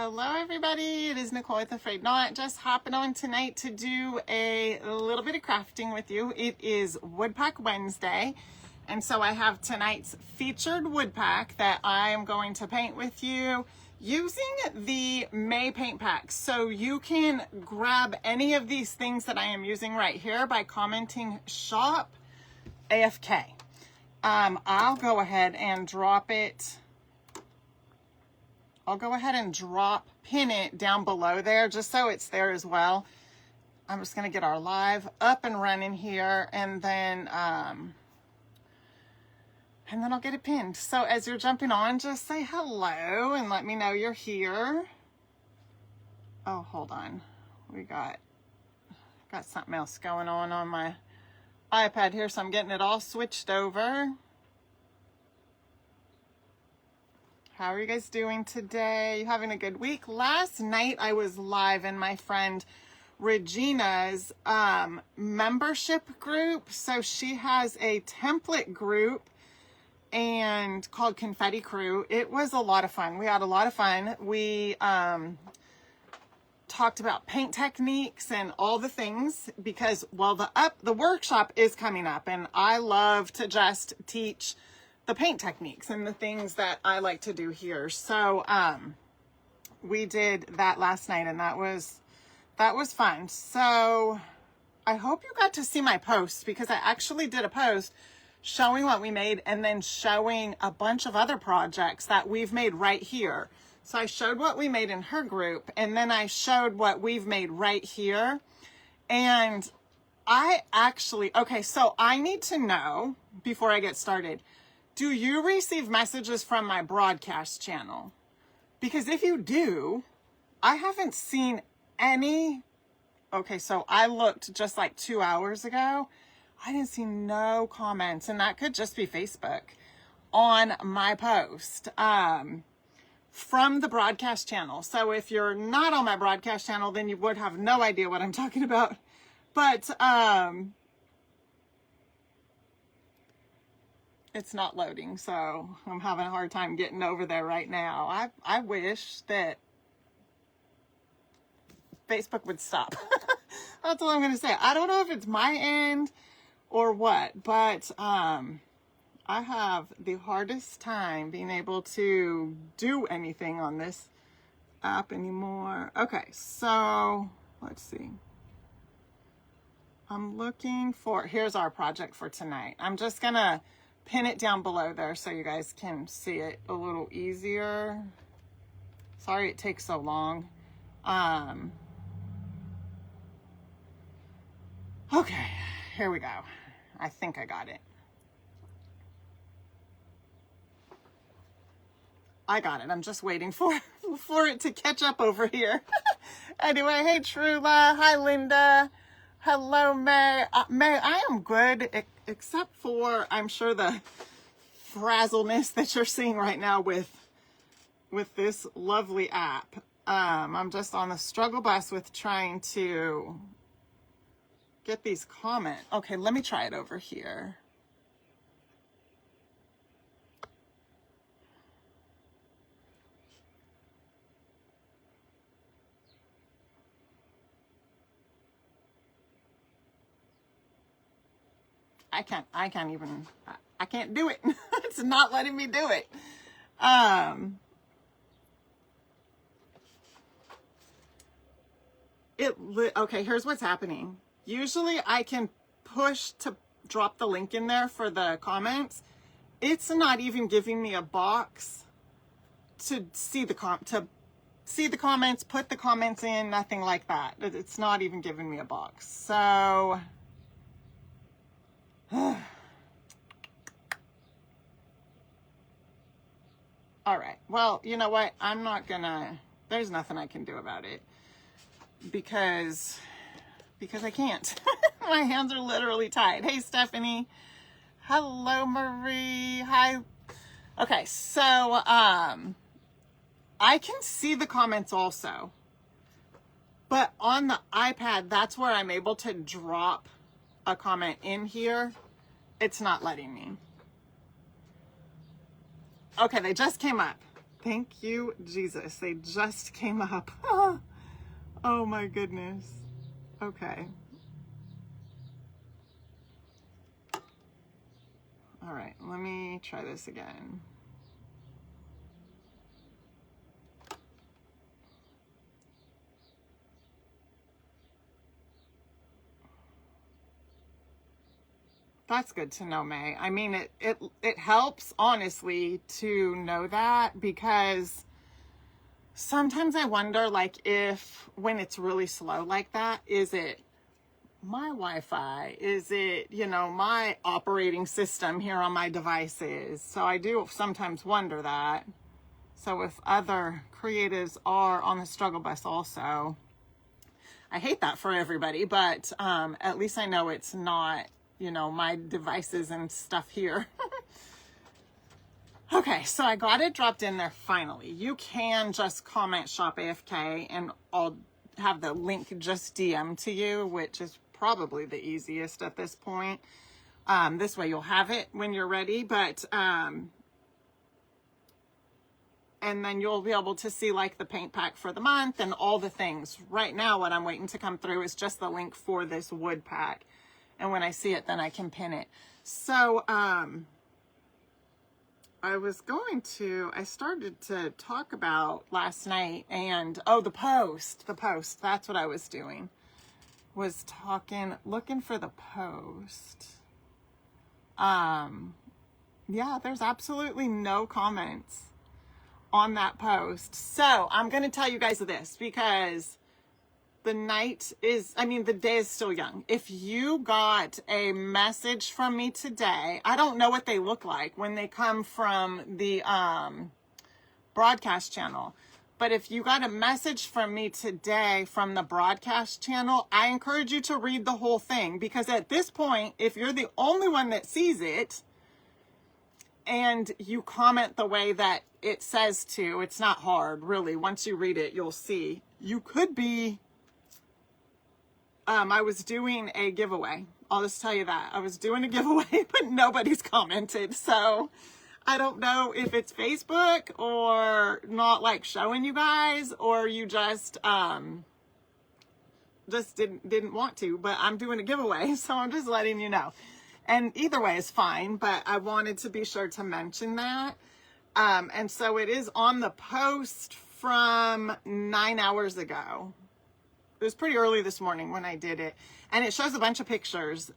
Hello everybody, it is Nicole with A-Frayed-Knot. Just hopping on tonight to do a little bit of crafting with you. It is Woodpack Wednesday, and so I have tonight's featured wood pack that I am going to paint with you using the May paint packs. So you can grab any of these things that I am using right here by commenting shop AFK. I'll go ahead and drop it. I'll go ahead and pin it down below there just so it's there as well. I'm just gonna get our live up and running here, and then I'll get it pinned. So as you're jumping on, just say hello and let me know you're here. Oh, hold on. We got something else going on my iPad here, so I'm getting it all switched over. How are you guys doing today? You having a good week? Last night I was live in my friend Regina's membership group. So she has a template group and called Confetti Crew. It was a lot of fun. We had a lot of fun. We talked about paint techniques and all the things because, well, the workshop is coming up, and I love to just teach the paint techniques and the things that I like to do here. So we did that last night, and that was fun. So I hope you got to see my post, because I actually did a post showing what we made and then showing a bunch of other projects that we've made right here. So I showed what we made in her group, and then I showed what we've made right here. And okay, so I need to know before I get started, do you receive messages from my broadcast channel? Because if you do, I haven't seen any. Okay, so I looked just like 2 hours ago. I didn't see no comments, and that could just be Facebook on my post from the broadcast channel. So if you're not on my broadcast channel, then you would have no idea what I'm talking about. But it's not loading, so I'm having a hard time getting over there right now. I wish that Facebook would stop. That's all I'm going to say. I don't know if it's my end or what, but I have the hardest time being able to do anything on this app anymore. Okay, so let's see. I'm looking for, here's our project for tonight. I'm just going to pin it down below there so you guys can see it a little easier. Sorry it takes so long. Okay, here we go. I think I got it. I got it. I'm just waiting for it to catch up over here. Anyway, hey Trula, hi Linda. Hello, May. May, I am good, except for, I'm sure, the frazzleness that you're seeing right now with this lovely app. I'm just on the struggle bus with trying to get these comments. Okay, let me try it over here. I can't do it. It's not letting me do it. Okay, here's what's happening. Usually I can push to drop the link in there for the comments. It's not even giving me a box to see the comments, put the comments in, nothing like that. It's not even giving me a box. So all right, well, you know what, there's nothing I can do about it because I can't. My hands are literally tied. Hey Stephanie, hello Marie, hi. Okay, so I can see the comments also, but on the iPad, that's where I'm able to drop a comment in here. It's not letting me. Okay, they just came up. Thank you, Jesus. They just came up. Oh my goodness. Okay. All right, let me try this again. That's good to know, May. I mean, it helps, honestly, to know that, because sometimes I wonder, like, if when it's really slow like that, is it my Wi-Fi? Is it, my operating system here on my devices? So I do sometimes wonder that. So if other creatives are on the struggle bus also, I hate that for everybody, but at least I know it's not, my devices and stuff here. Okay, so I got it dropped in there finally. You can just comment shop AFK and I'll have the link just DM to you, which is probably the easiest at this point. This way you'll have it when you're ready, but and then you'll be able to see like the paint pack for the month and all the things. Right now, what I'm waiting to come through is just the link for this wood pack. And when I see it, then I can pin it. So, I started to talk about last night and, the post, that's what I was doing. Was looking for the post. Yeah, there's absolutely no comments on that post. So I'm going to tell you guys this, because the day is still young. If you got a message from me today, I don't know what they look like when they come from the broadcast channel. But if you got a message from me today from the broadcast channel, I encourage you to read the whole thing, because at this point, if you're the only one that sees it and you comment the way that it says to, it's not hard, really. Once you read it, you'll see. You could be, I was doing a giveaway. I'll just tell you that. I was doing a giveaway, but nobody's commented. So I don't know if it's Facebook or not like showing you guys, or you just didn't want to, but I'm doing a giveaway. So I'm just letting you know. And either way is fine, but I wanted to be sure to mention that. And so it is on the post from 9 hours ago. It was pretty early this morning when I did it. And it shows a bunch of pictures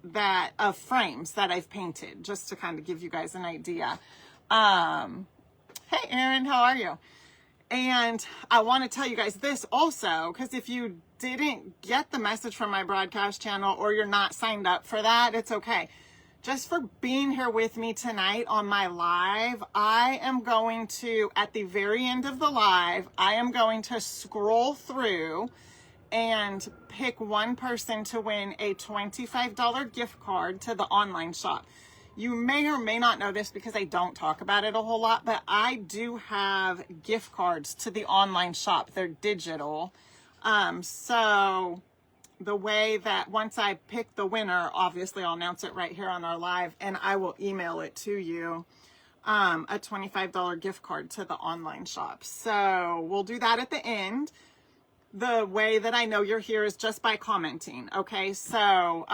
of frames that I've painted, just to kind of give you guys an idea. Hey, Erin, how are you? And I want to tell you guys this also, because if you didn't get the message from my broadcast channel, or you're not signed up for that, it's okay. Just for being here with me tonight on my live, I am going to, at the very end of the live, I am going to scroll through and pick one person to win a $25 gift card to the online shop. You may or may not know this because I don't talk about it a whole lot, but I do have gift cards to the online shop. They're digital. So the way that once I pick the winner, obviously I'll announce it right here on our live, and I will email it to you, a $25 gift card to the online shop. So we'll do that at the end. The way that I know you're here is just by commenting. Okay, so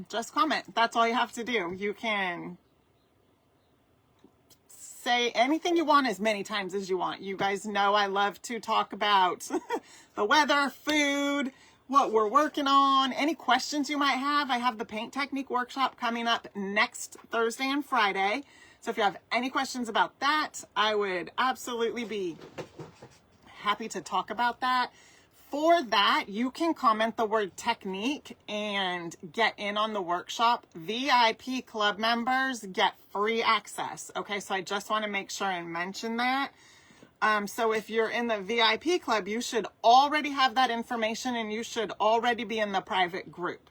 just comment. That's all you have to do. You can say anything you want as many times as you want. You guys know I love to talk about the weather, food, what we're working on, any questions you might have. I have the paint technique workshop coming up next Thursday and Friday. So if you have any questions about that, I would absolutely be happy to talk about that. For that, you can comment the word technique and get in on the workshop. VIP club members get free access. Okay, so I just want to make sure and mention that. So if you're in the VIP club, you should already have that information, and you should already be in the private group.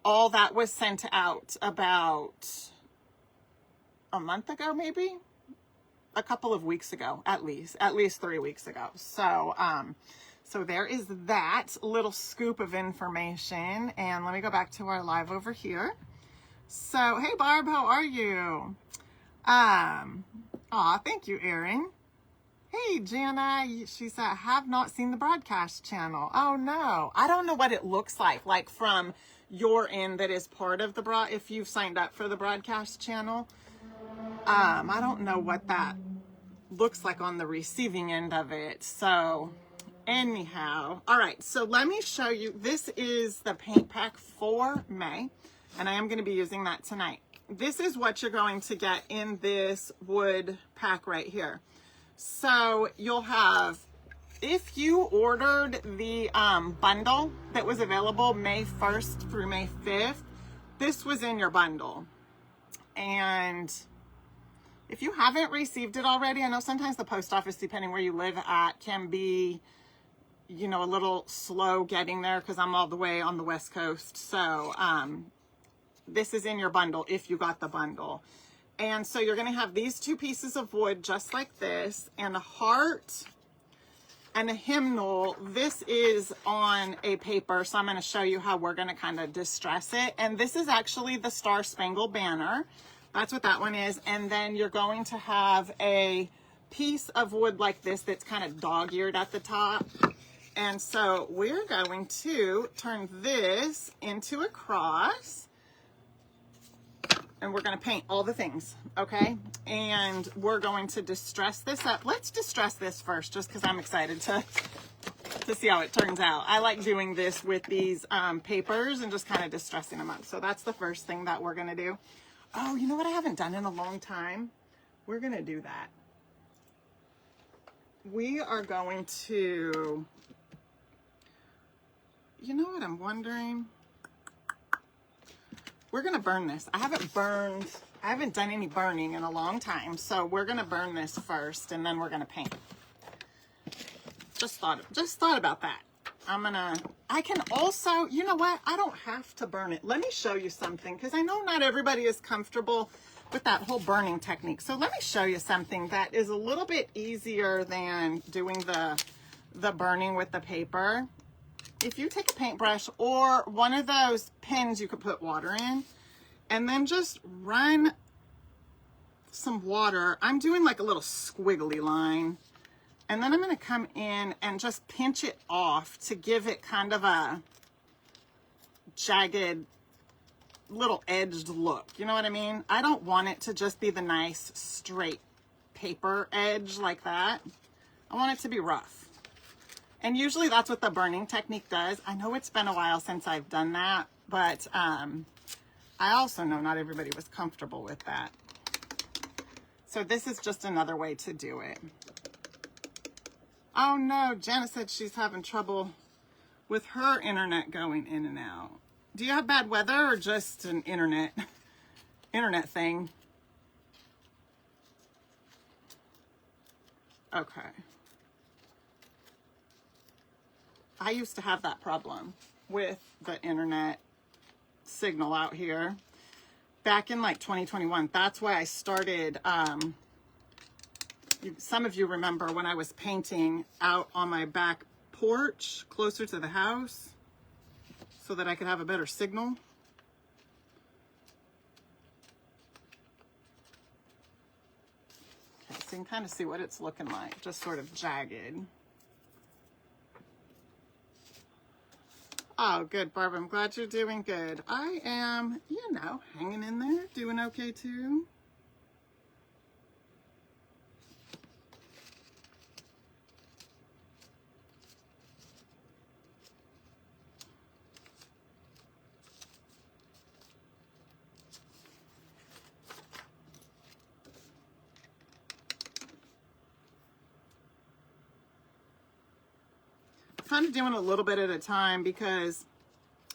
All that was sent out about a month ago, maybe a couple of weeks ago, at least 3 weeks ago. So, so there is that little scoop of information. And let me go back to our live over here. So, hey Barb, how are you? Aw, thank you, Erin. Hey, Jana, she said, have not seen the broadcast channel. Oh, no. I don't know what it looks like from your end that is part of the if you've signed up for the broadcast channel. I don't know what that looks like on the receiving end of it. So anyhow, all right, so let me show you. This is the paint pack for May, and I am going to be using that tonight. This is what you're going to get in this wood pack right here. So you'll have, if you ordered the bundle that was available May 1st through May 5th, this was in your bundle. And if you haven't received it already, I know sometimes the post office, depending where you live at, can be, you know, a little slow getting there because I'm all the way on the West Coast. So this is in your bundle if you got the bundle. And so you're going to have these two pieces of wood just like this, and a heart and a hymnal. This is on a paper, so I'm going to show you how we're going to kind of distress it. And this is actually the Star Spangled Banner. That's what that one is. And then you're going to have a piece of wood like this that's kind of dog-eared at the top. And so we're going to turn this into a cross, and we're going to paint all the things, okay? And we're going to distress this up. Let's distress this first, just because I'm excited to see how it turns out. I like doing this with these papers and just kind of distressing them up. So that's the first thing that we're going to do. Oh, you know what I haven't done in a long time? We're going to do that. We are going to, you know what I'm wondering? We're going to burn this. I haven't done any burning in a long time. So we're going to burn this first, and then we're going to paint. Just thought about that. I can also, you know what? I don't have to burn it. Let me show you something, because I know not everybody is comfortable with that whole burning technique. So let me show you something that is a little bit easier than doing the burning with the paper. If you take a paintbrush or one of those pins you could put water in, and then just run some water. I'm doing like a little squiggly line. And then I'm going to come in and just pinch it off to give it kind of a jagged, little edged look. You know what I mean? I don't want it to just be the nice, straight paper edge like that. I want it to be rough. And usually that's what the burning technique does. I know it's been a while since I've done that, but I also know not everybody was comfortable with that. So this is just another way to do it. Oh no, Janet said she's having trouble with her internet going in and out. Do you have bad weather or just an internet thing? Okay. I used to have that problem with the internet signal out here back in like 2021. That's why I started, some of you remember when I was painting out on my back porch closer to the house so that I could have a better signal. Okay, so you can kind of see what it's looking like, just sort of jagged. Oh, good, Barb. I'm glad you're doing good. I am, you know, hanging in there, doing okay too. Kind of doing a little bit at a time because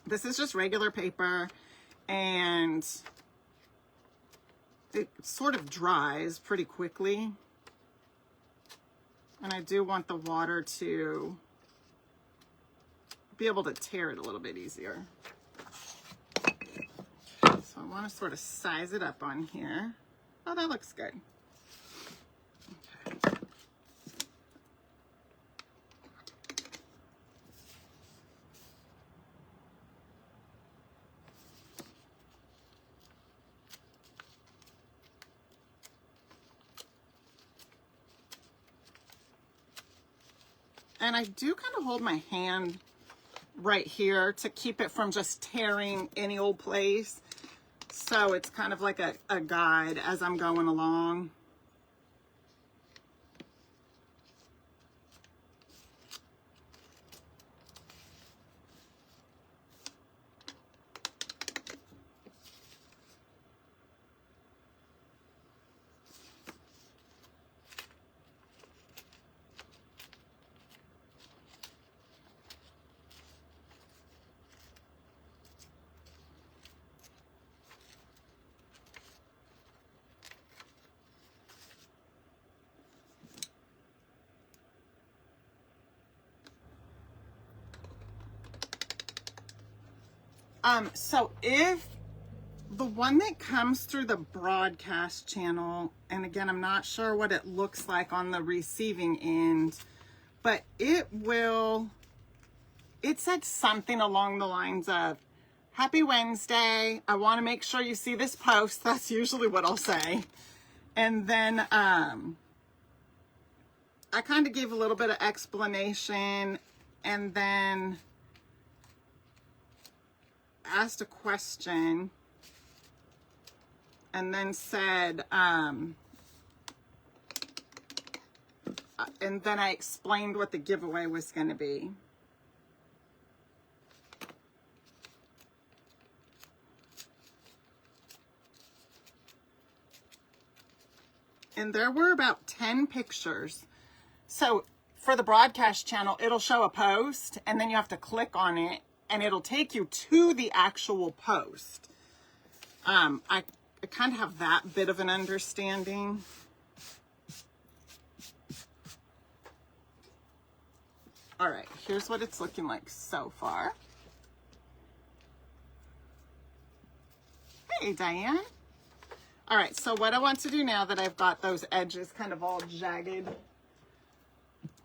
this is just regular paper and it sort of dries pretty quickly. And I do want the water to be able to tear it a little bit easier. So I want to sort of size it up on here. Oh, that looks good. Okay. And I do kind of hold my hand right here to keep it from just tearing any old place. So it's kind of like a guide as I'm going along. So if the one that comes through the broadcast channel, and again, I'm not sure what it looks like on the receiving end, but it said something along the lines of, "Happy Wednesday. I want to make sure you see this post." That's usually what I'll say. And then I kind of gave a little bit of explanation and then asked a question and then said, and then I explained what the giveaway was going to be. And there were about 10 pictures. So for the broadcast channel, it'll show a post and then you have to click on it and it'll take you to the actual post. I kind of have that bit of an understanding. All right, here's what it's looking like so far. Hey, Diane. All right, so what I want to do now that I've got those edges kind of all jagged,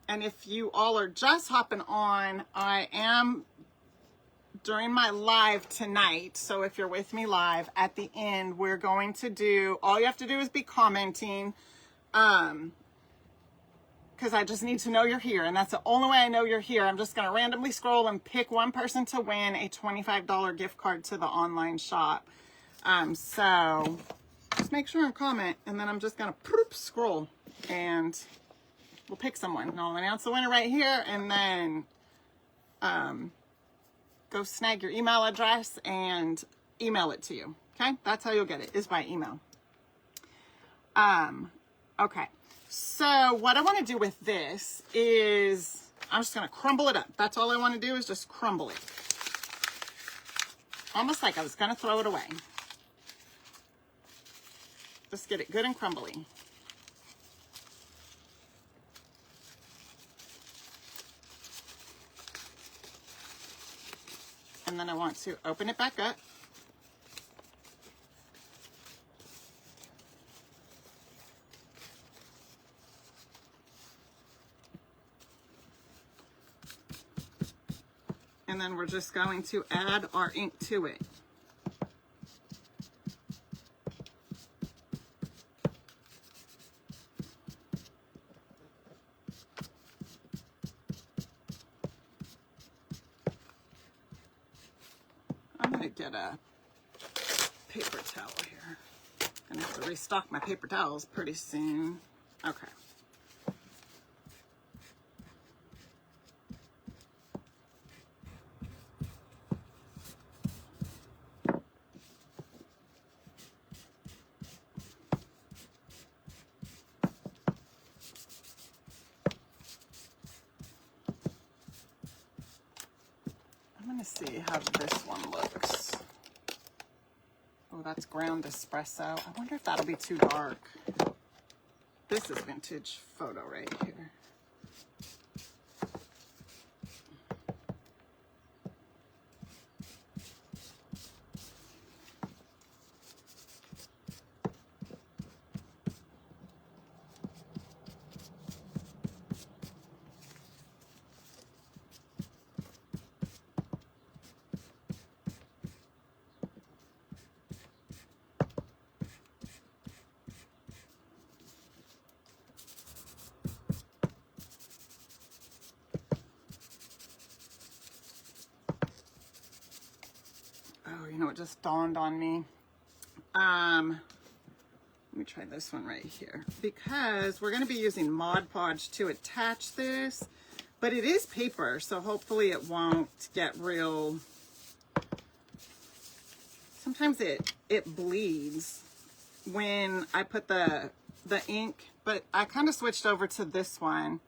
and if you all are just hopping on, I am during my live tonight, so if you're with me live, at the end, we're going to do, all you have to do is be commenting, because I just need to know you're here, and that's the only way I know you're here. I'm just going to randomly scroll and pick one person to win a $25 gift card to the online shop. So just make sure and comment, and then I'm just going to scroll, and we'll pick someone. And I'll announce the winner right here, and then go snag your email address and email it to you. Okay, that's how you'll get it, is by email. Okay, so what I want to do with this is I'm just going to crumble it up. That's all I want to do is just crumble it. Almost like I was going to throw it away. Just get it good and crumbly. And then I want to open it back up. And then we're just going to add our ink to it. I'm going to get a paper towel here. I'm going to have to restock my paper towels pretty soon. Okay. See how this one looks. Oh, that's ground espresso. I wonder if that'll be too dark. This is vintage photo right here. Oh, you know, it just dawned on me. Let me try this one right here, because we're going to be using Mod Podge to attach this, but it is paper, so hopefully it won't get real. Sometimes it bleeds when I put the ink, but I kind of switched over to this one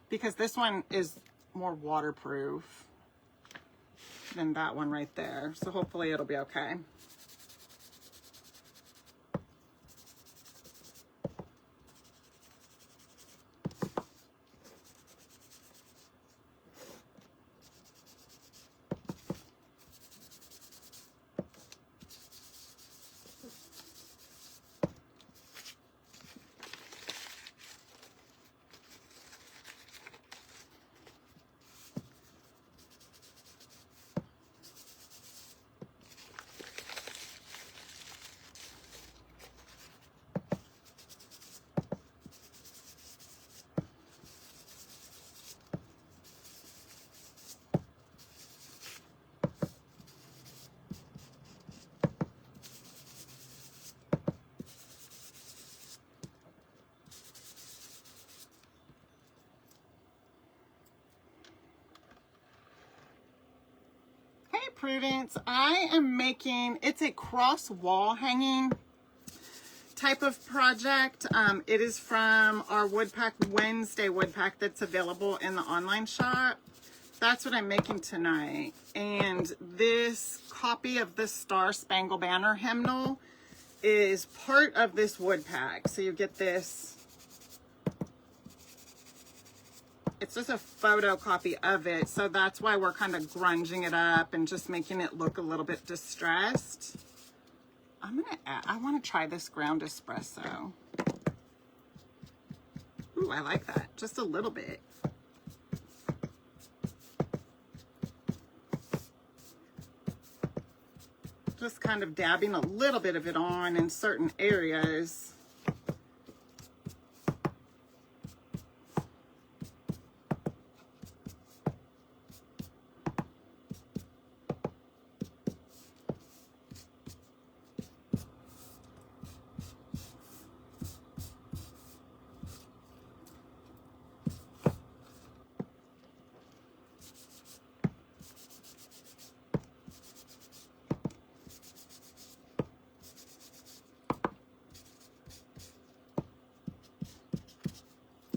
because this one is more waterproof than that one right there. So hopefully it'll be okay. Prudence, I am making, it's a cross wall hanging type of project. It is from our Woodpack Wednesday wood pack that's available in the online shop. That's what I'm making tonight. And this copy of the Star Spangled Banner hymnal is part of this wood pack. So you get this. It's just a photocopy of it, so that's why we're kind of grunging it up and just making it look a little bit distressed. I want to try this ground espresso. Ooh, I like that, just a little bit. Just kind of dabbing a little bit of it on in certain areas.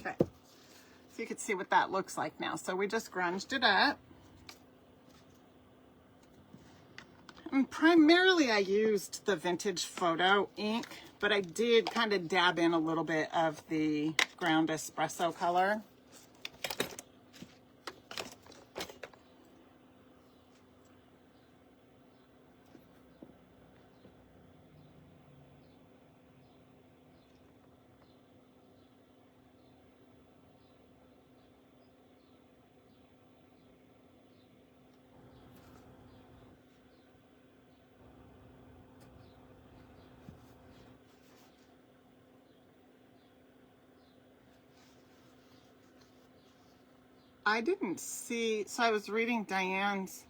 Okay, so you can see what that looks like now. So we just grunged it up. And primarily I used the vintage photo ink, but I did kind of dab in a little bit of the ground espresso color. I didn't see, so I was reading Diane's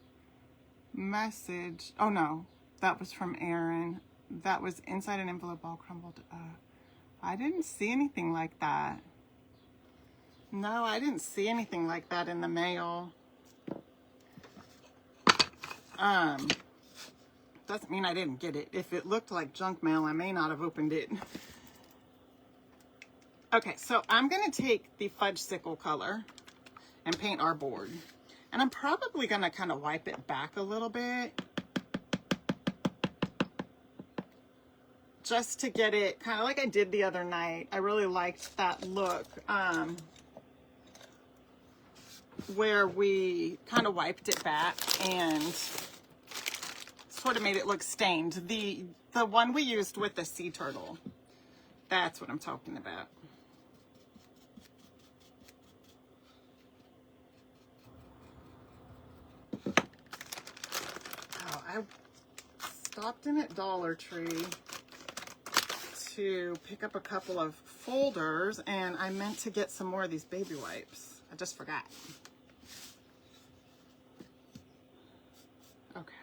message. Oh no, that was from Erin. That was inside an envelope all crumbled up. I didn't see anything like that. No, I didn't see anything like that in the mail. Doesn't mean I didn't get it. If it looked like junk mail, I may not have opened it. Okay, so I'm gonna take the fudge sickle color and paint our board. And I'm probably gonna kind of wipe it back a little bit, just to get it kind of like I did the other night. I really liked that look where we kind of wiped it back and sort of made it look stained. The one we used with the sea turtle, that's what I'm talking about. I stopped in at Dollar Tree to pick up a couple of folders, and I meant to get some more of these baby wipes. I just forgot. Okay.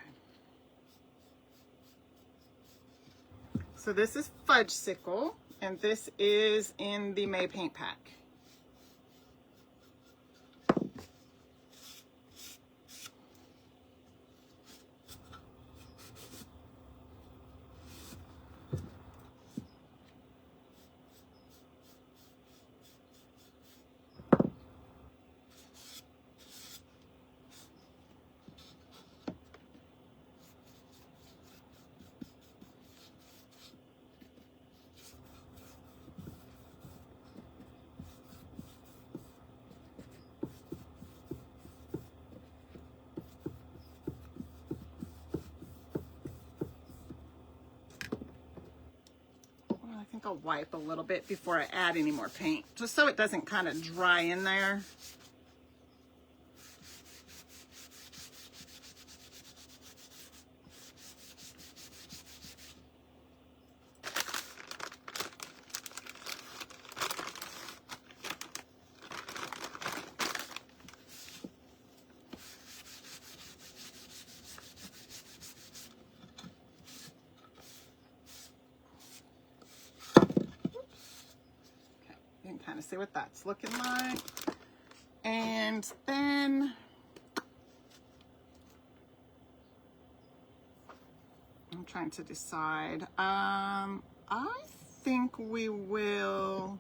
So this is Fudge Sickle, and this is in the May Paint Pack. I think I'll wipe a little bit before I add any more paint, just so it doesn't kind of dry in there. Kind of see what that's looking like. And then I'm trying to decide. I think we will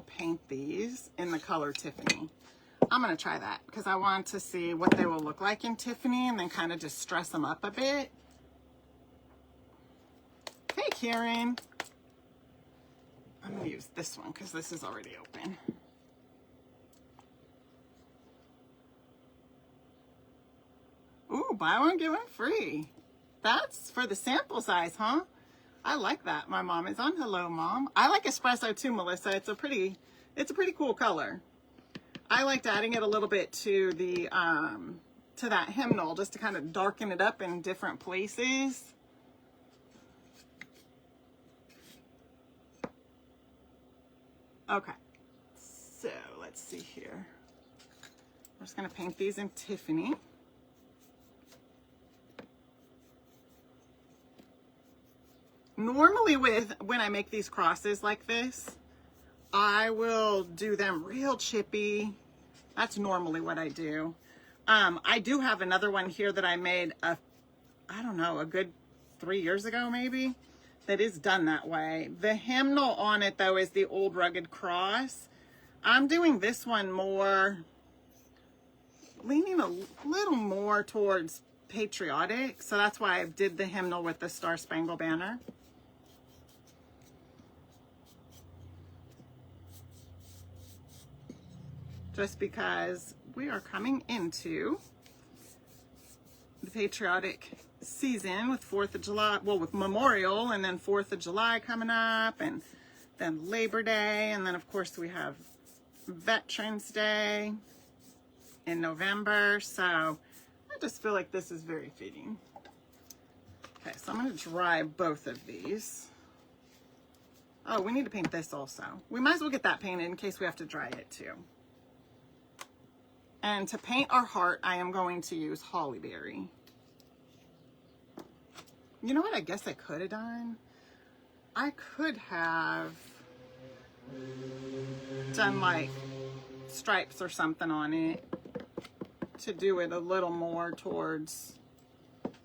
paint these in the color Tiffany. I'm going to try that because I want to see what they will look like in Tiffany and then kind of just stress them up a bit. Hey, Karen. I'm going to use this one because this is already open. Ooh, buy one, get one free. That's for the sample size, huh? I like that. My mom is on. Hello, Mom. I like espresso too, Melissa. It's a pretty cool color. I liked adding it a little bit to the to that hymnal just to kind of darken it up in different places. Okay, so let's see here. We're just gonna paint these in Tiffany. Normally when I make these crosses like this, I will do them real chippy. That's normally what I do. I do have another one here that I made I don't know, a good 3 years ago maybe, that is done that way. The hymnal on it though is the Old Rugged Cross. I'm doing this one more, leaning a little more towards patriotic. So that's why I did the hymnal with the Star Spangled Banner. Just because we are coming into the patriotic season with 4th of July, well, with Memorial, and then 4th of July coming up, and then Labor Day, and then of course we have Veterans Day in November. So I just feel like this is very fitting. Okay, so I'm going to dry both of these. Oh, we need to paint this also. We might as well get that painted in case we have to dry it too. And to paint our heart, I am going to use Holly Berry. You know what I guess I could have done? I could have done like stripes or something on it to do it a little more towards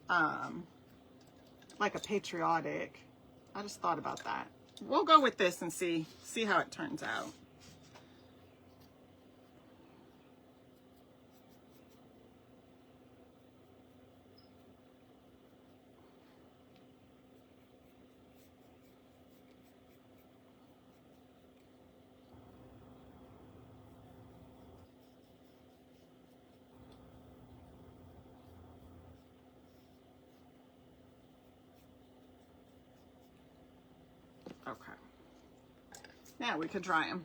like a patriotic. I just thought about that. We'll go with this and see how it turns out. Okay. Now we could dry them.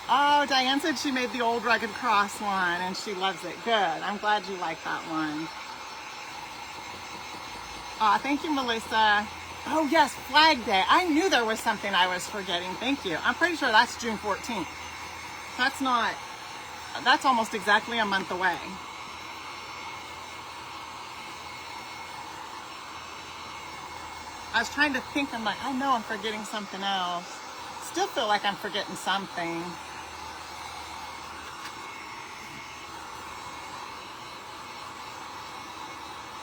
Oh, Diane said she made the Old Rugged Cross one and she loves it. Good. I'm glad you like that one. Thank you, Melissa. Oh, yes, Flag Day. I knew there was something I was forgetting. Thank you. I'm pretty sure that's June 14th. That's almost exactly a month away. I was trying to think, I'm like, I know I'm forgetting something else. Still feel like I'm forgetting something.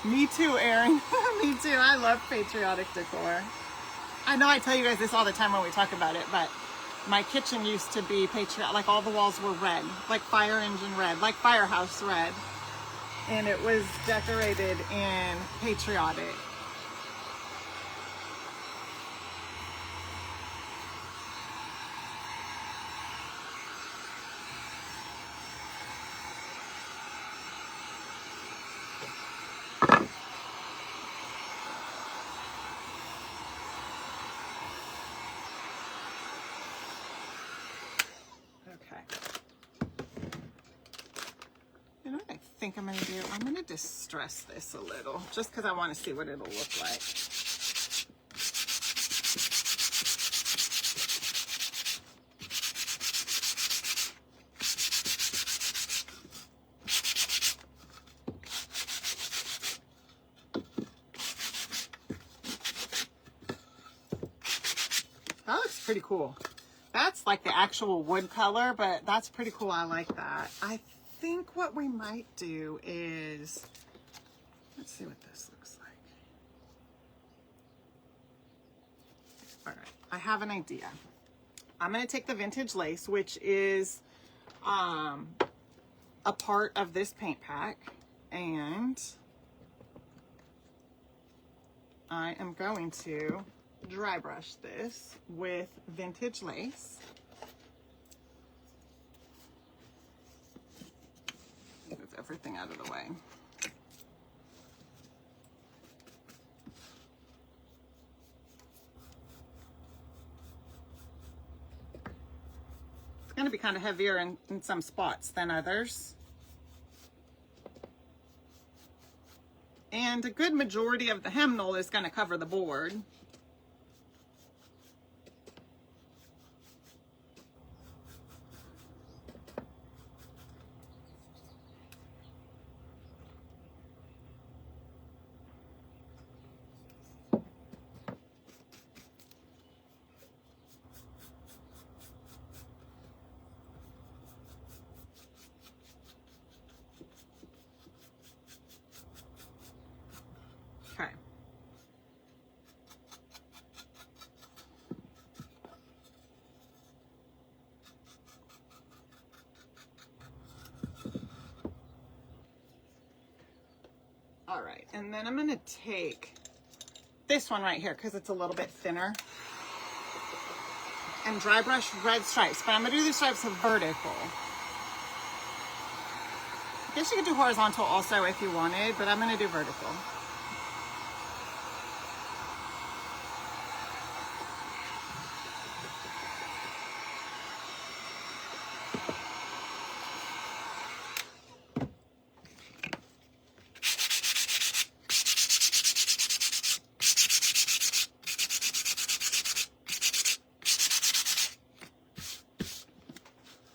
Me too, Erin. Me too. I love patriotic decor. I know I tell you guys this all the time when we talk about it, but my kitchen used to be patriotic. Like all the walls were red, like fire engine red, like firehouse red. And it was decorated in patriotic. Okay. You know what I think I'm going to do? I'm going to distress this a little, just because I want to see what it'll look like. That looks pretty cool. That's like the actual wood color, but that's pretty cool. I like that. I think what we might do is, let's see what this looks like. All right, I have an idea. I'm going to take the vintage lace, which is a part of this paint pack, and I am going to dry brush this with vintage lace. Move everything out of the way. It's going to be kind of heavier in some spots than others. And a good majority of the hemnal is going to cover the board. Okay. All right, and then I'm going to take this one right here because it's a little bit thinner and dry brush red stripes, but I'm going to do the stripes vertical. I guess you could do horizontal also if you wanted, but I'm going to do vertical.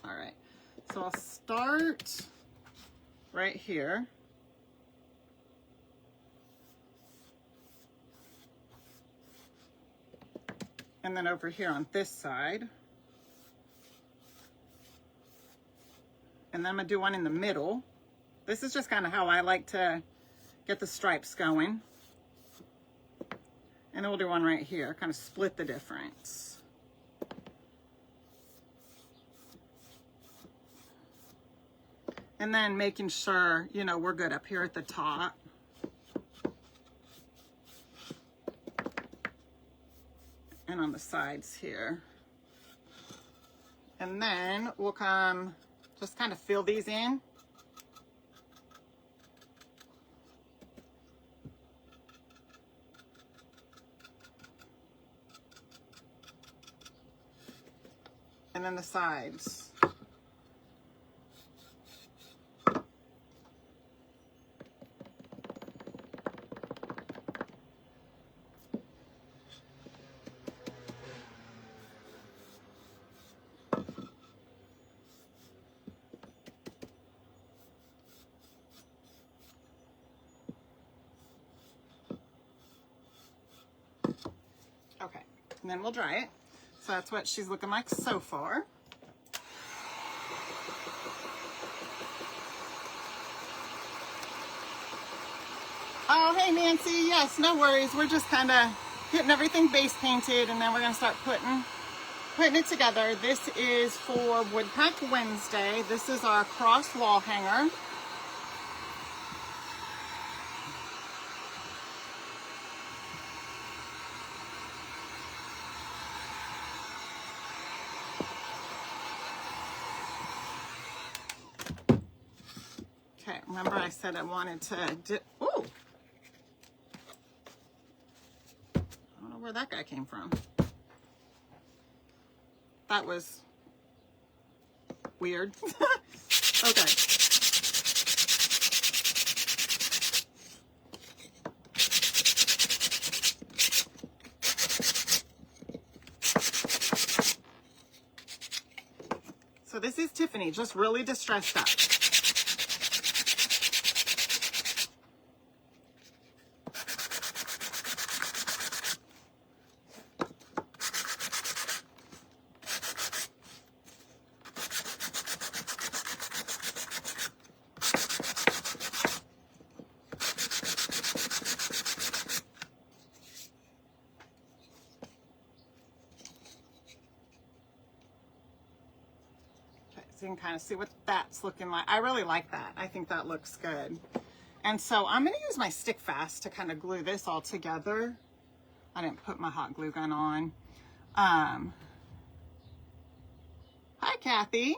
All right, so I'll start right here. And then over here on this side. And then I'm gonna do one in the middle. This is just kind of how I like to get the stripes going. And then we'll do one right here, kind of split the difference. And then making sure, you know, we're good up here at the top. And on the sides here. And then we'll come, just kind of fill these in. And then the sides. and then we'll dry it. So that's what she's looking like so far. Oh, hey Nancy, yes, no worries. We're just kind of getting everything base painted, and then we're gonna start putting it together. This is for Woodpack Wednesday. This is our cross wall hanger. Okay, remember I said I wanted to ooh! I don't know where that guy came from. That was weird. Okay. So this is Tiffany, just really distressed up. So you can kind of see what that's looking like. I really like that. I think that looks good. And so I'm going to use my stick fast to kind of glue this all together. I didn't put my hot glue gun on. Hi, Kathy.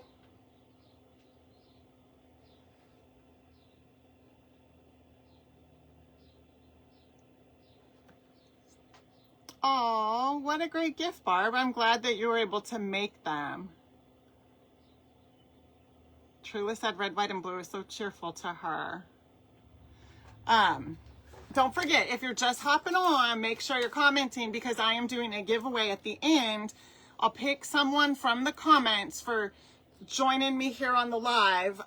Oh, what a great gift, Barb. I'm glad that you were able to make them. Trula said red, white, and blue is so cheerful to her. Don't forget, if you're just hopping on, make sure you're commenting, because I am doing a giveaway at the end. I'll pick someone from the comments for joining me here on the live.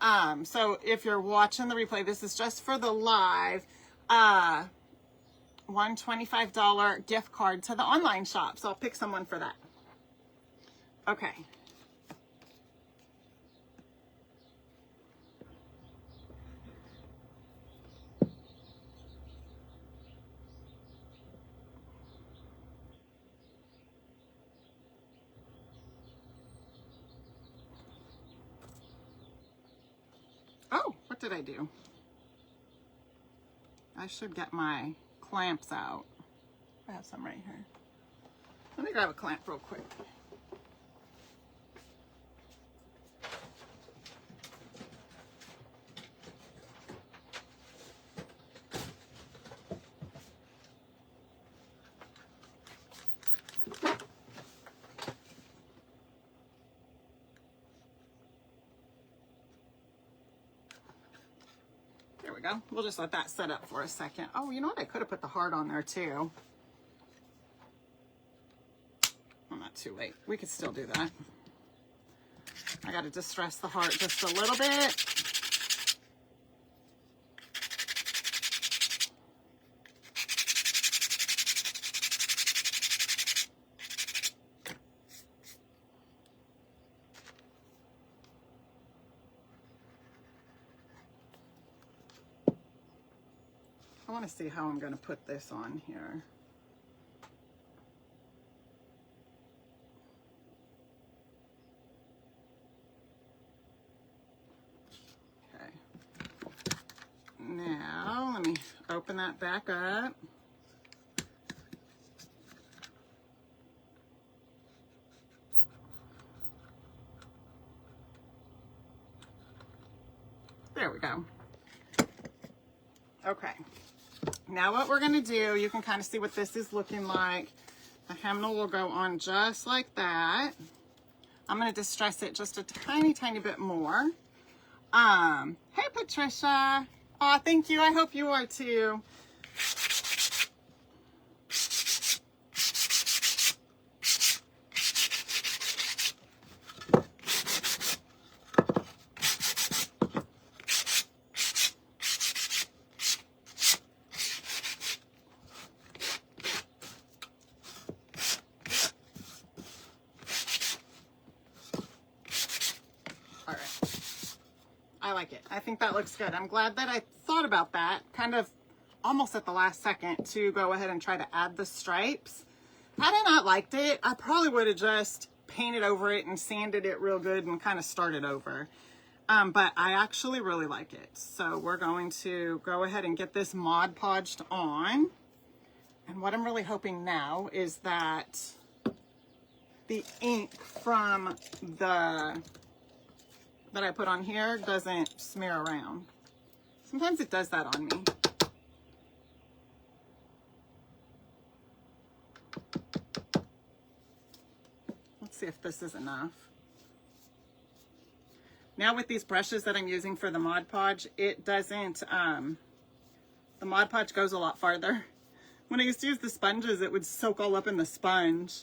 So if you're watching the replay, this is just for the live. $125 gift card to the online shop. So I'll pick someone for that. Okay. Oh, what did I do? I should get my clamps out. I have some right here. Let me grab a clamp real quick. There we go. We'll just let that set up for a second. Oh, you know what? I could have put the heart on there too. I'm not too late. We could still do that. I got to distress the heart just a little bit. I want to see how I'm going to put this on here. Okay. Now, let me open that back up. There we go. Okay. Now what we're going to do, you can kind of see what this is looking like. The hemnal will go on just like that. I'm going to distress it just a tiny, tiny bit more. Hey, Patricia. Aw, thank you. I hope you are too. I like it. I think that looks good. I'm glad that I thought about that kind of almost at the last second to go ahead and try to add the stripes. Had I not liked it, I probably would have just painted over it and sanded it real good and kind of started over. But I actually really like it. So we're going to go ahead and get this Mod Podged on. And what I'm really hoping now is that the ink from that I put on here doesn't smear around. Sometimes it does that on me. Let's see if this is enough. Now with these brushes that I'm using for the Mod Podge, it doesn't, the Mod Podge goes a lot farther. When I used to use the sponges, it would soak all up in the sponge.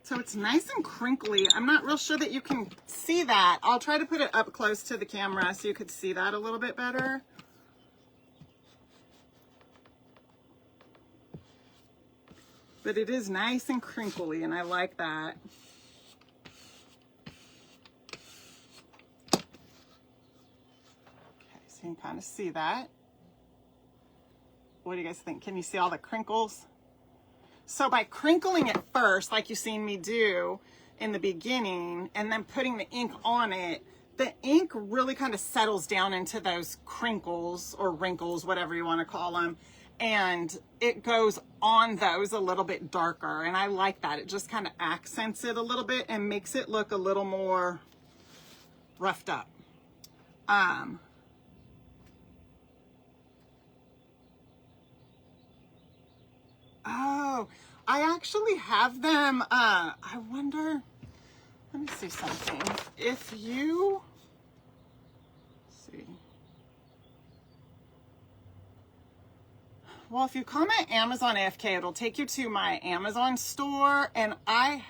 So it's nice and crinkly. I'm not real sure that you can see that. I'll try to put it up close to the camera so you could see that a little bit better. But it is nice and crinkly, and I like that. Okay, so you can kind of see that. What do you guys think? Can you see all the crinkles? So by crinkling it first, like you've seen me do in the beginning, and then putting the ink on it, the ink really kind of settles down into those crinkles or wrinkles, whatever you want to call them. And it goes on those a little bit darker. And I like that. It just kind of accents it a little bit and makes it look a little more roughed up. Oh, I actually have them. I wonder, let me see something. If you, let's see. Well, if you comment Amazon AFK, it'll take you to my Amazon store, and I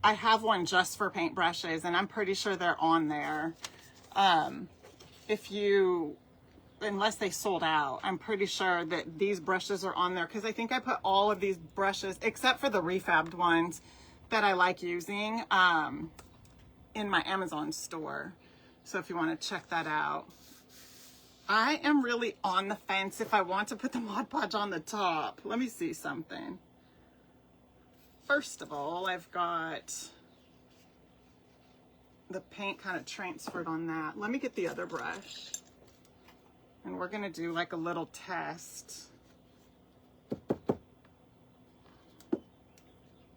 have one just for paintbrushes, and I'm pretty sure they're on there. Unless they sold out, I'm pretty sure that these brushes are on there, because I think I put all of these brushes, except for the refabbed ones that I like using, in my Amazon store. So if you want to check that out. I am really on the fence if I want to put the Mod Podge on the top. Let me see something. First of all, I've got the paint kind of transferred on that. Let me get the other brush. And we're going to do like a little test.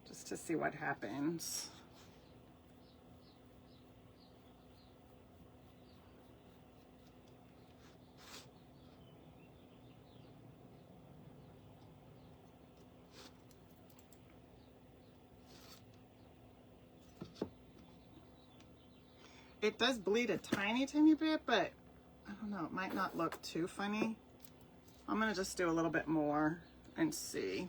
Just to see what happens. It does bleed a tiny bit, but I don't know, it might not look too funny. I'm gonna just do a little bit more and see.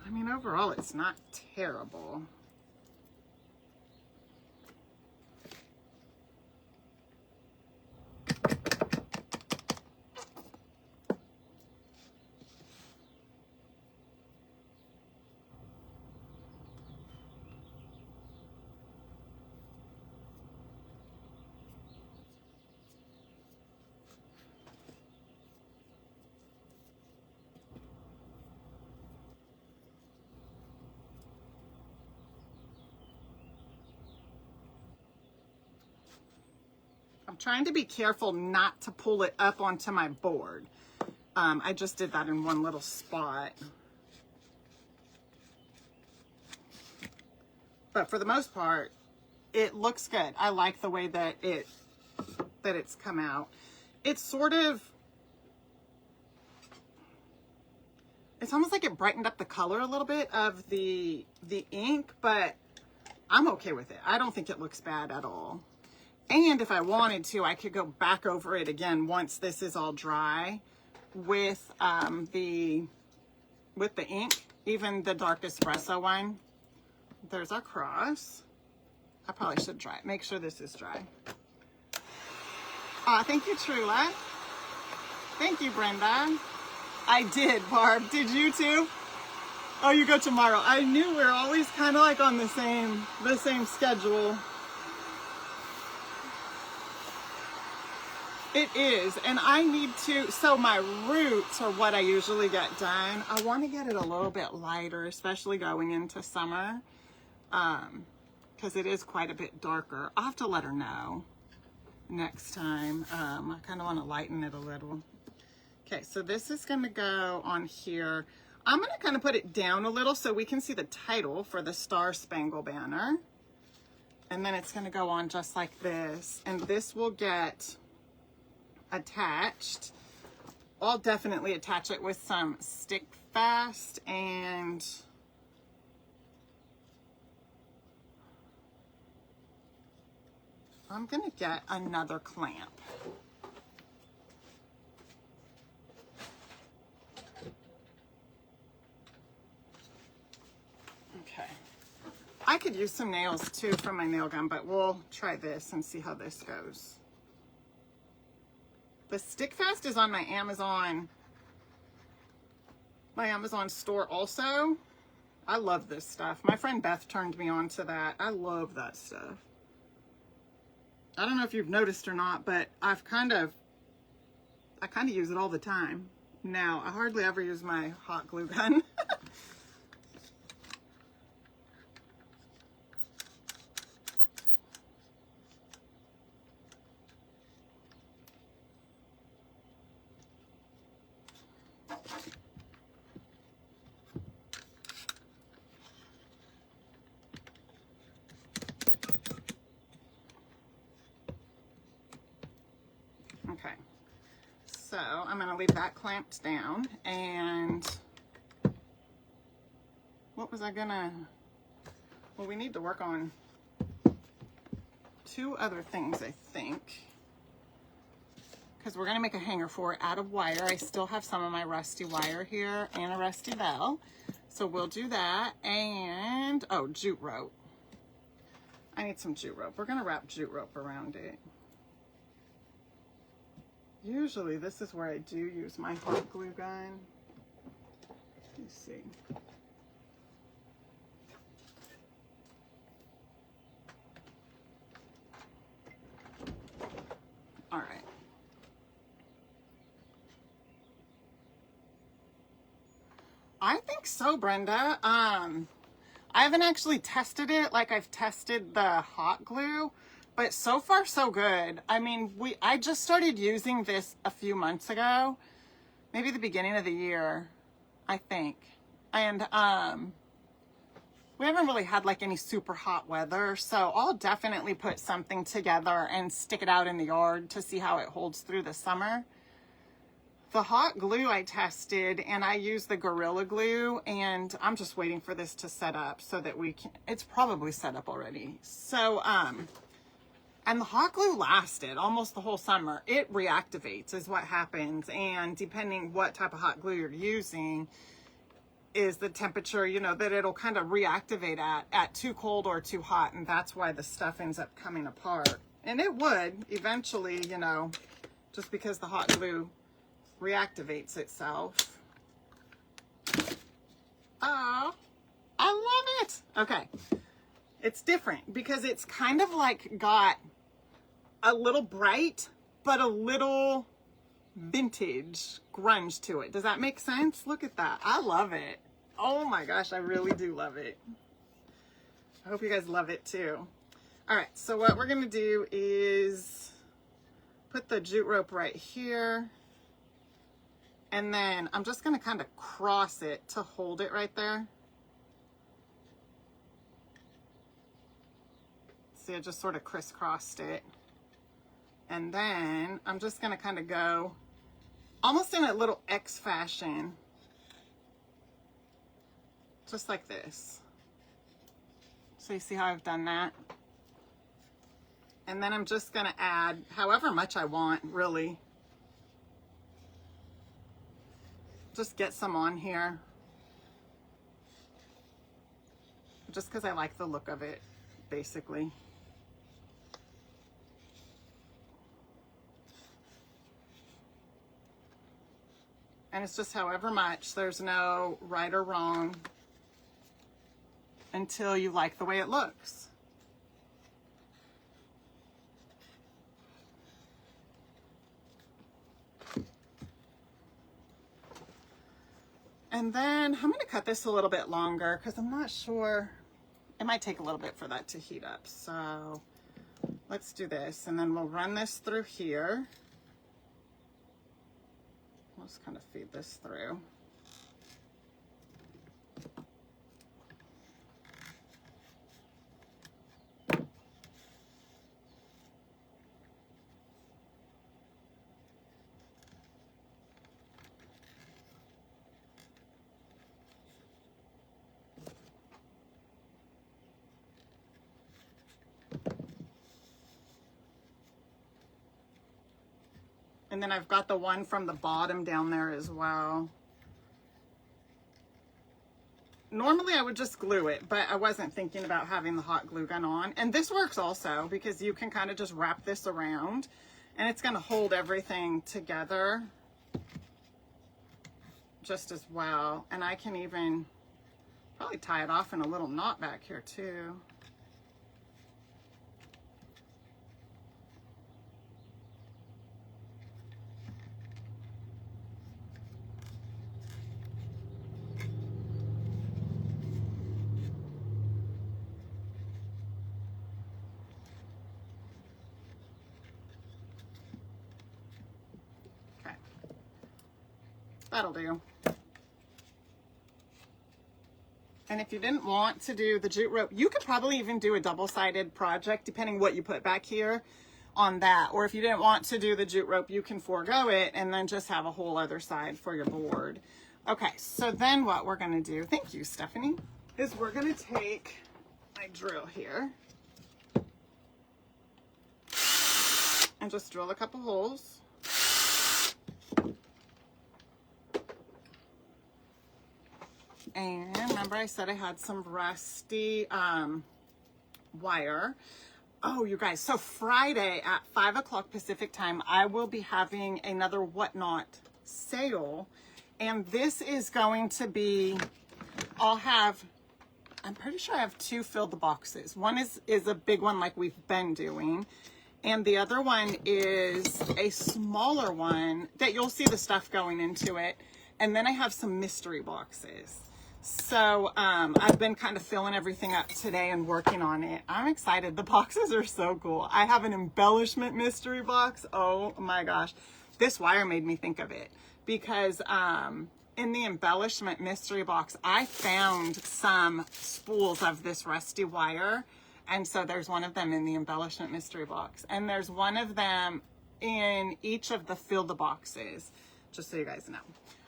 I mean, overall, it's not terrible. I'm trying to be careful not to pull it up onto my board. I just did that in one little spot. But for the most part, it looks good. I like the way that it's come out. It's sort of, it's almost like it brightened up the color a little bit of the ink, but I'm okay with it. I don't think it looks bad at all. And if I wanted to, I could go back over it again once this is all dry with the ink, even the dark espresso one. There's our cross. I probably should dry it. Make sure this is dry. Thank you, Trula. Thank you, Brenda. I did, Barb. Did you too? Oh, you go tomorrow. I knew we're always kind of like on the same schedule. It is, and I need to, so my roots are what I usually get done. I want to get it a little bit lighter, especially going into summer, because it is quite a bit darker. I'll have to let her know next time. I kind of want to lighten it a little. Okay, so this is going to go on here. I'm going to kind of put it down a little so we can see the title for the Star Spangled Banner. And then it's going to go on just like this. And this will get attached. I'll definitely attach it with some stick fast, and I'm gonna get another clamp. Okay, I could use some nails too from my nail gun, but we'll try this and see how this goes. The stick fast is on my Amazon store also. I love this stuff. My friend Beth turned me on to that. I love that stuff. I don't know if you've noticed or not, but I kind of use it all the time. Now, I hardly ever use my hot glue gun. Okay, so I'm going to leave that clamped down, and what was I gonna, well, we need to work on two other things, I think, because we're going to make a hanger for it out of wire. I still have some of my rusty wire here and a rusty bell, so we'll do that. And, oh, jute rope. I need some jute rope. We're going to wrap jute rope around it. Usually this is where I do use my hot glue gun. Let's see. All right. I think so, Brenda. I haven't actually tested it like I've tested the hot glue, but so far so good. I mean, I just started using this a few months ago, maybe the beginning of the year, I think. And we haven't really had like any super hot weather, so I'll definitely put something together and stick it out in the yard to see how it holds through the summer. The hot glue I tested, and I used the Gorilla Glue, and I'm just waiting for this to set up so that we can, it's probably set up already. So, and the hot glue lasted almost the whole summer. It reactivates is what happens. And depending what type of hot glue you're using is the temperature, you know, that it'll kind of reactivate at too cold or too hot. And that's why the stuff ends up coming apart. And it would eventually, you know, just because the hot glue reactivates itself. Oh, I love it. Okay. It's different because it's kind of like got a little bright, but a little vintage grunge to it. Does that make sense? Look at that. I love it. Oh my gosh, I really do love it. I hope you guys love it too. All right, so what we're gonna do is put the jute rope right here. And then I'm just gonna kind of cross it to hold it right there. See, I just sort of crisscrossed it. And then I'm just gonna kind of go almost in a little X fashion, just like this. So you see how I've done that? And then I'm just gonna add however much I want, really. Just get some on here. Just because I like the look of it, basically. And it's just however much. There's no right or wrong until you like the way it looks. And then I'm going to cut this a little bit longer because I'm not sure. It might take a little bit for that to heat up. So let's do this. And then we'll run this through here. I'll just kind of feed this through. And then I've got the one from the bottom down there as well. Normally I would just glue it, but I wasn't thinking about having the hot glue gun on. And this works also because you can kind of just wrap this around and it's going to hold everything together just as well. And I can even probably tie it off in a little knot back here too. That'll do. And if you didn't want to do the jute rope, you could probably even do a double-sided project, depending what you put back here on that. Or if you didn't want to do the jute rope, you can forego it and then just have a whole other side for your board. Okay, so then what we're gonna do, thank you, Stephanie, is we're gonna take my drill here and just drill a couple holes. And remember I said I had some rusty wire. Oh, you guys, so Friday at 5 o'clock Pacific time, I will be having another Whatnot sale. And this is going to be, I'm pretty sure I have 2 fill the boxes. One is a big one like we've been doing. And the other one is a smaller one that you'll see the stuff going into it. And then I have some mystery boxes. So I've been kind of filling everything up today and working on it. I'm excited. The boxes are so cool. I have an embellishment mystery box. Oh my gosh. This wire made me think of it because in the embellishment mystery box, I found some spools of this rusty wire. And so there's one of them in the embellishment mystery box. And there's one of them in each of the fill the boxes, just so you guys know.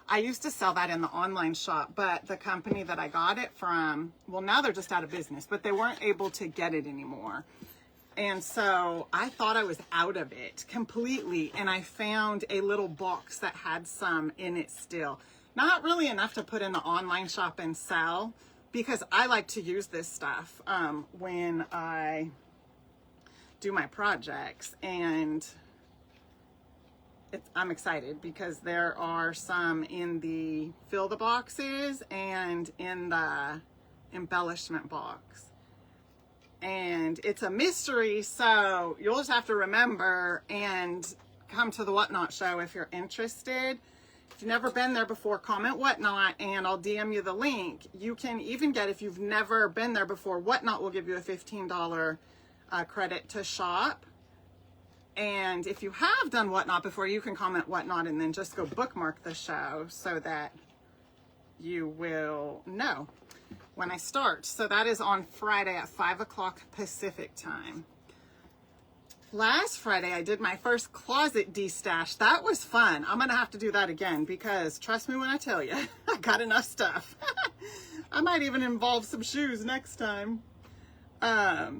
I used to sell that in the online shop, but the company that I got it from, well, now they're just out of business, but they weren't able to get it anymore. And so I thought I was out of it completely. And I found a little box that had some in it still. Not really enough to put in the online shop and sell, because I like to use this stuff when I do my projects. And I'm excited because there are some in the fill the boxes and in the embellishment box. And it's a mystery, so you'll just have to remember and come to the Whatnot show if you're interested. If you've never been there before, comment Whatnot and I'll DM you the link. You can even get, if you've never been there before, Whatnot will give you a $15 credit to shop. And if you have done Whatnot before, you can comment Whatnot and then just go bookmark the show so that you will know. when I start. So that is on Friday at 5 o'clock Pacific time. Last Friday, I did my first closet de-stash. That was fun. I'm going to have to do that again because trust me when I tell you, I got enough stuff. I might even involve some shoes next time. But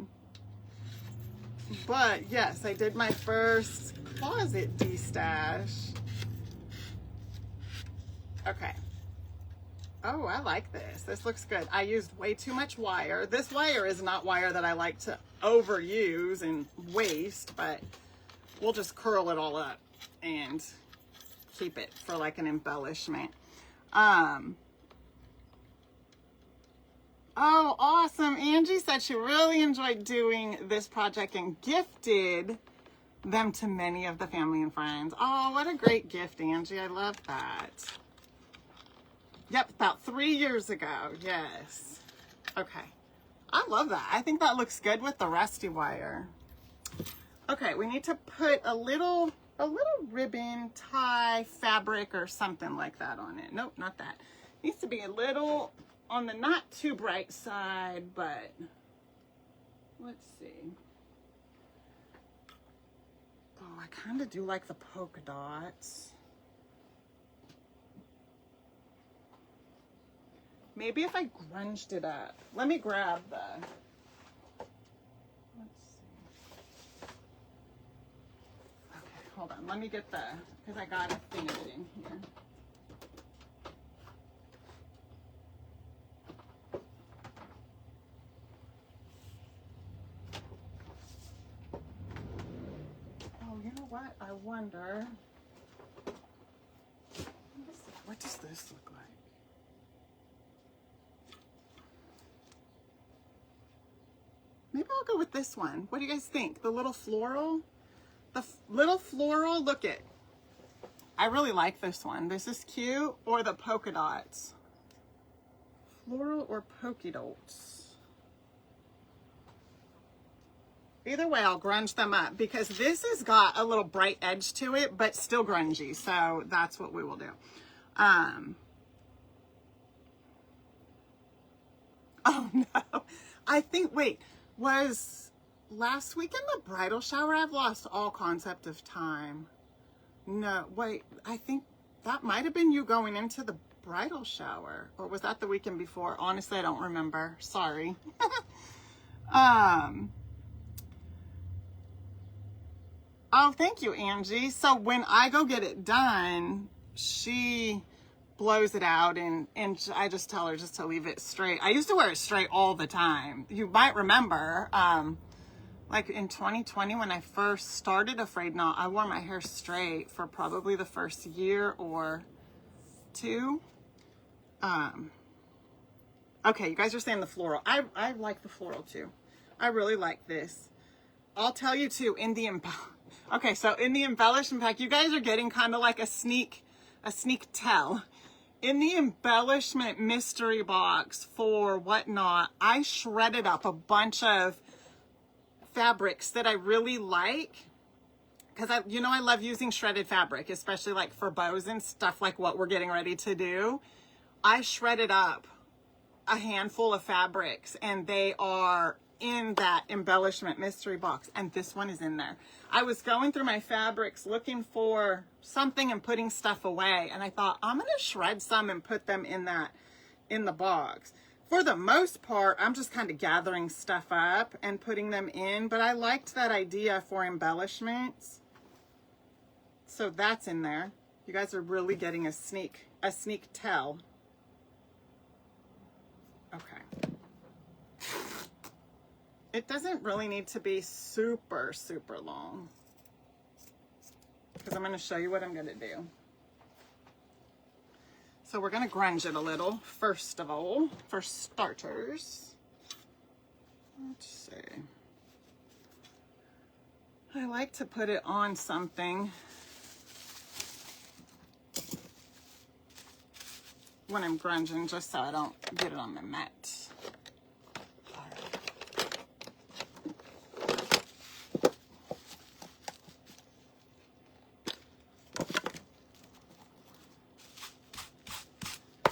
yes, I did my first closet de-stash. Okay. Oh, I like this. This looks good. I used way too much wire. This wire is not wire that I like to overuse and waste, but we'll just curl it all up and keep it for like an embellishment. Oh, awesome. Angie said she really enjoyed doing this project and gifted them to many of the family and friends. Oh, what a great gift, Angie. I love that. Yep, about 3 years ago. Yes. Okay. I love that. I think that looks good with the rusty wire. Okay, we need to put a little ribbon, tie, fabric, or something like that on it. Nope, not that. Needs to be a little on the not too bright side, but let's see. Oh, I kind of do like the polka dots. Maybe if I grunged it up. Let me grab the, let's see. Okay, hold on. Let me get the, because I got a thing of it in here. Oh, you know what? I wonder, what does this look like? Maybe I'll go with this one. What do you guys think? The little floral? The little floral, look it. I really like this one. This is cute. Or the polka dots. Floral or polka dots. Either way, I'll grunge them up because this has got a little bright edge to it, but still grungy. So that's what we will do. Oh no. I think, wait. Was last weekend the bridal shower? I've lost all concept of time. No, wait, I think that might have been you going into the bridal shower. Or was that the weekend before? Honestly, I don't remember. Sorry. Oh, thank you, Angie. So when I go get it done, she blows it out and I just tell her just to leave it straight. I used to wear it straight all the time. You might remember, like in 2020 when I first started A-Frayed-Knot, I wore my hair straight for probably the first year or two. Okay, you guys are saying the floral. I like the floral too. I really like this. I'll tell you too, in the okay, so in the embellishment pack, you guys are getting kind of like a sneak tell. In the embellishment mystery box for Whatnot, I shredded up a bunch of fabrics that I really like because I love using shredded fabric, especially like for bows and stuff like what we're getting ready to do. I shredded up a handful of fabrics and they are in that embellishment mystery box, and this one is in there. I was going through my fabrics looking for something and putting stuff away, and I thought I'm gonna shred some and put them in the box. For the most part, I'm just kind of gathering stuff up and putting them in, but I liked that idea for embellishments, so that's in there. You guys are really getting a sneak tell. Okay. It doesn't really need to be super, super long because I'm going to show you what I'm going to do. So we're going to grunge it a little, first of all, for starters. Let's see. I like to put it on something when I'm grunging just so I don't get it on my mat.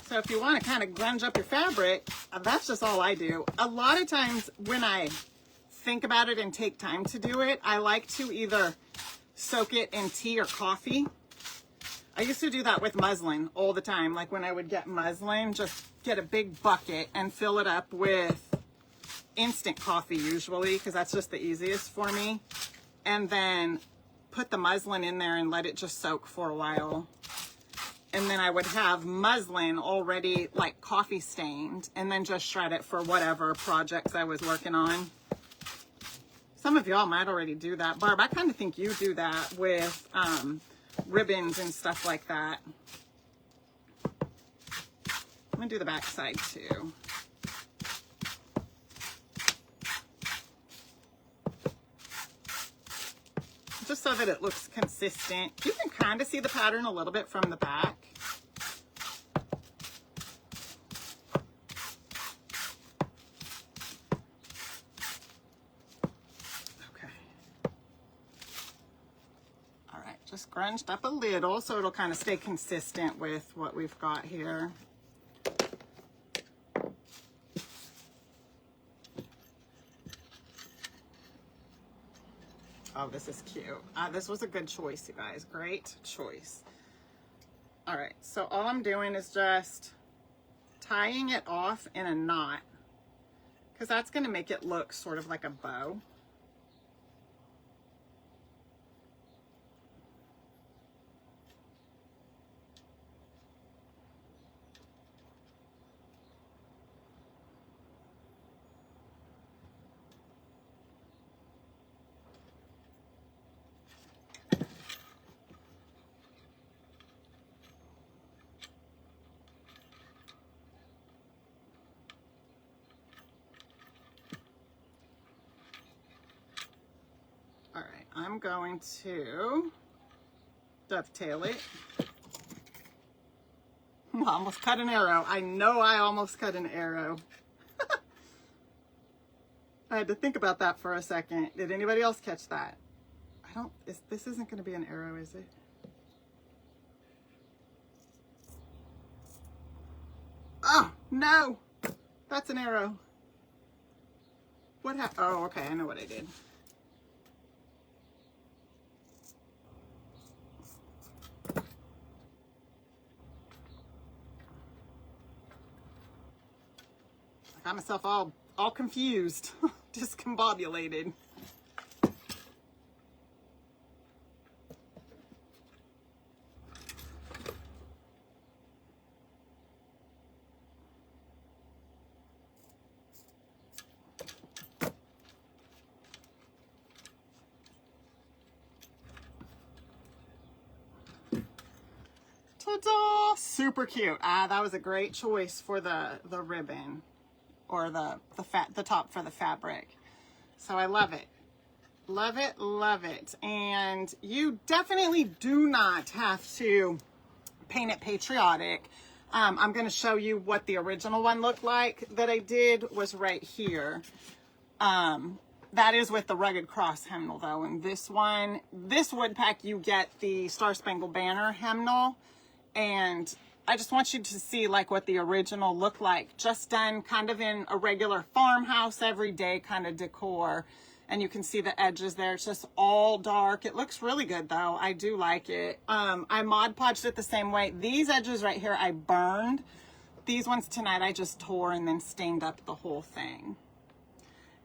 So if you want to kind of grunge up your fabric, that's just all I do. A lot of times when I think about it and take time to do it, I like to either soak it in tea or coffee. I used to do that with muslin all the time. Like when I would get muslin, just get a big bucket and fill it up with instant coffee usually, because that's just the easiest for me. And then put the muslin in there and let it just soak for a while. And then I would have muslin already like coffee stained, and then just shred it for whatever projects I was working on. Some of y'all might already do that. Barb, I kind of think you do that with ribbons and stuff like that. I'm gonna do the back side too. Just so that it looks consistent. You can kind of see the pattern a little bit from the back. Okay. All right, just scrunched up a little so it'll kind of stay consistent with what we've got here. Oh, this is cute. This was a good choice, you guys. Great choice. All right, so all I'm doing is just tying it off in a knot, because that's going to make it look sort of like a bow. I'm going to dovetail it. I almost cut an arrow. I know I almost cut an arrow. I had to think about that for a second. Did anybody else catch that? This isn't going to be an arrow, is it? Oh, no. That's an arrow. What happened? Oh, okay. I know what I did. I got myself all confused, discombobulated. Ta-da! Super cute. That was a great choice for the ribbon. Or the top for the fabric. So I love it. Love it, love it. And you definitely do not have to paint it patriotic. I'm going to show you what the original one looked like that I did was right here. That is with the Rugged Cross hymnal though. And this one, this wood pack, you get the Star Spangled Banner hymnal. And I just want you to see like what the original looked like, just done kind of in a regular farmhouse, everyday kind of decor. And you can see the edges there. It's just all dark. It looks really good though. I do like it. I Mod Podged it the same way. These edges right here, I burned. These ones tonight, I just tore and then stained up the whole thing.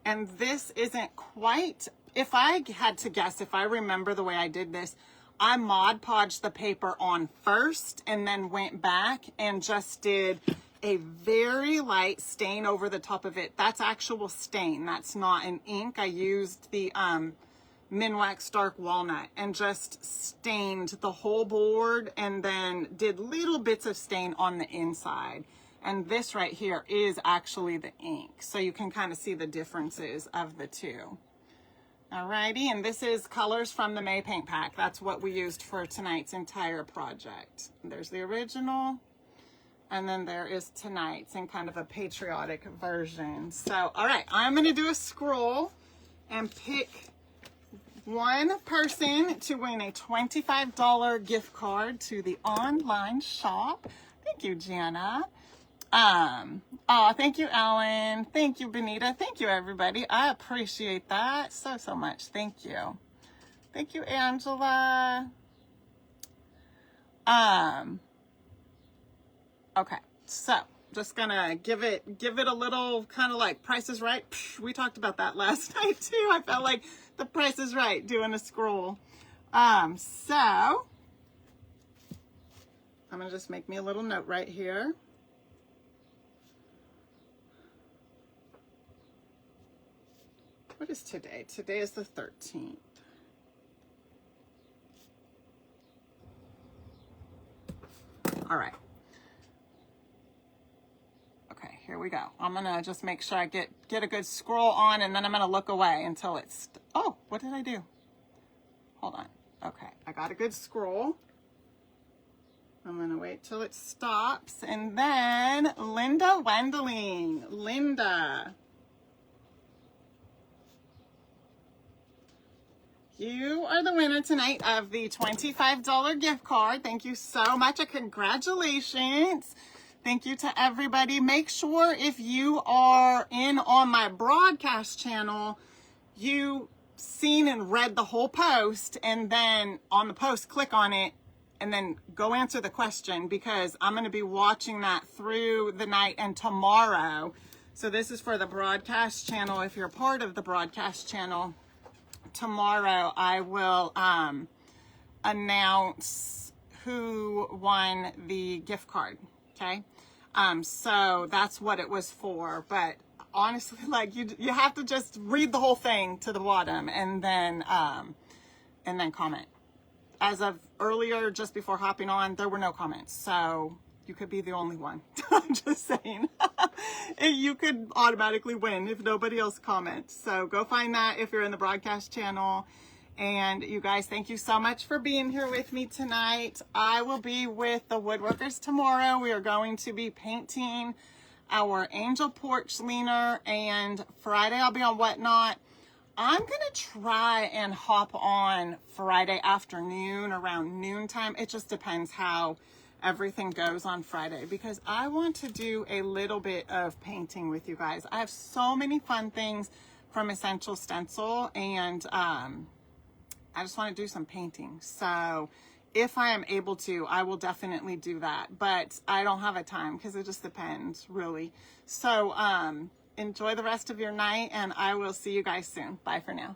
And this isn't quite, if I had to guess, if I remember the way I did this, I Mod Podged the paper on first and then went back and just did a very light stain over the top of it. That's actual stain. That's not an ink. I used the Minwax Dark Walnut and just stained the whole board and then did little bits of stain on the inside. And this right here is actually the ink. So you can kind of see the differences of the two. Alrighty, and this is colors from the May paint pack. That's what we used for tonight's entire project. There's the original, and then there is tonight's in kind of a patriotic version. So, all right, I'm gonna do a scroll and pick one person to win a $25 gift card to the online shop. Thank you, Jana. Oh, thank you, Ellen. Thank you, Benita. Thank you, everybody. I appreciate that so, so much. Thank you. Thank you, Angela. Okay, so just gonna give it a little kind of like Price is Right. We talked about that last night too. I felt like the Price is Right doing a scroll. So I'm gonna just make me a little note right here. What is today? Today is the 13th. All right. Okay, here we go. I'm gonna just make sure I get a good scroll on, and then I'm gonna look away until it's, oh, what did I do? Hold on. Okay, I got a good scroll. I'm gonna wait till it stops, and then Linda Wendeling. Linda. You are the winner tonight of the $25 gift card. Thank you so much, and congratulations. Thank you to everybody. Make sure if you are in on my broadcast channel, you seen and read the whole post, and then on the post, click on it, and then go answer the question, because I'm going to be watching that through the night and tomorrow. So this is for the broadcast channel. If you're part of the broadcast channel, tomorrow I will announce who won the gift card. Okay, so that's what it was for. But honestly, like you have to just read the whole thing to the bottom, and then comment. As of earlier, just before hopping on, there were no comments, so you could be the only one. I'm just saying. You could automatically win if nobody else comments. So go find that if you're in the broadcast channel. And you guys, thank you so much for being here with me tonight. I will be with the woodworkers tomorrow. We are going to be painting our angel porch leaner, and Friday I'll be on Whatnot. I'm gonna try and hop on Friday afternoon around noontime. It just depends how everything goes on Friday, because I want to do a little bit of painting with you guys. I have so many fun things from Essential Stencil, and I just want to do some painting. So if I am able to, I will definitely do that, but I don't have a time because it just depends really. So enjoy the rest of your night, and I will see you guys soon. Bye for now.